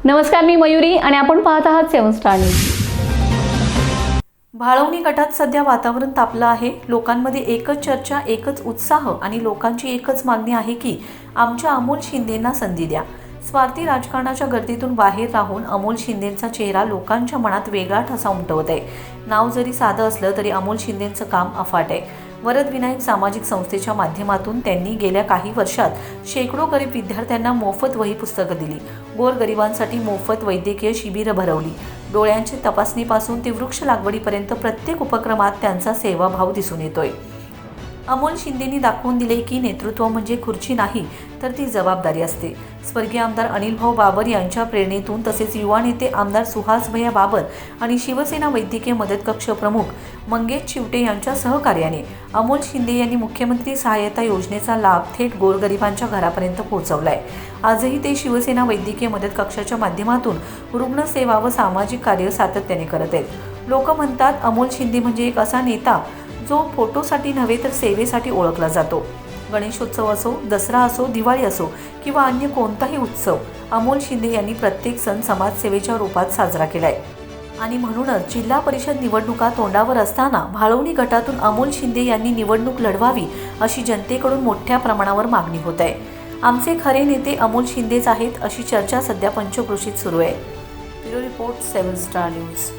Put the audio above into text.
नमस्कार, मी मयुरी आणि आपण पाहत आहात 7 स्टार न्यूज। भाळवणी गटात सध्या वातावरण तापलं आहे। लोकांमध्ये एकच चर्चा, एकच उत्साह आणि लोकांची एकच मागणी आहे की आमच्या अमोल शिंदेंना संधी द्या। स्वार्थी राजकारणाच्या गर्दीतून बाहेर राहून अमोल शिंदेंचा चेहरा लोकांच्या मनात वेगळा ठसा उमटवत आहे। नाव जरी साधं असलं तरी अमोल शिंदेंचं काम अफाट आहे। वरद विनायक सामाजिक संस्थेच्या माध्यमातून त्यांनी गेल्या काही वर्षात शेकडो गरीब विद्यार्थ्यांना मोफत वही पुस्तकं दिली, गोरगरिबांसाठी मोफत वैद्यकीय शिबिरं भरवली। डोळ्यांची तपासणीपासून ते वृक्ष लागवडीपर्यंत प्रत्येक उपक्रमात त्यांचा सेवाभाव दिसून येतोय। अमोल शिंदेंनी दाखवून दिले की नेतृत्व म्हणजे खुर्ची नाही तर ती जबाबदारी असते। स्वर्गीय आमदार अनिलभाऊ बाबर यांच्या प्रेरणेतून तसेच युवा नेते आमदार सुहास भैया बाबर आणि शिवसेना वैद्यकीय मदत कक्ष प्रमुख मंगेश चिवटे यांच्या सहकार्याने अमोल शिंदे यांनी मुख्यमंत्री सहायता योजनेचा लाभ थेट गोरगरिबांच्या घरापर्यंत पोहोचवलाय। आजही ते शिवसेना वैद्यकीय मदत कक्षाच्या माध्यमातून रुग्णसेवा व सामाजिक कार्य सातत्याने करत आहेत। लोक म्हणतात अमोल शिंदे म्हणजे एक असा नेता जो फोटोसाठी नव्हे तर सेवेसाठी ओळखला जातो। गणेशोत्सव असो, दसरा असो, दिवाळी असो किंवा अन्य कोणताही उत्सव, अमोल शिंदे यांनी प्रत्येक सण समाजसेवेच्या रूपात साजरा केलाय। आणि म्हणूनच जिल्हा परिषद निवडणुका तोंडावर असताना भाळवणी गटातून अमोल शिंदे यांनी निवडणूक लढवावी अशी जनतेकडून मोठ्या प्रमाणावर मागणी होत आहे। आमचे खरे नेते अमोल शिंदेच आहेत अशी चर्चा सध्या पंचक्रोशीत सुरू आहे। Bureau report 7 star news.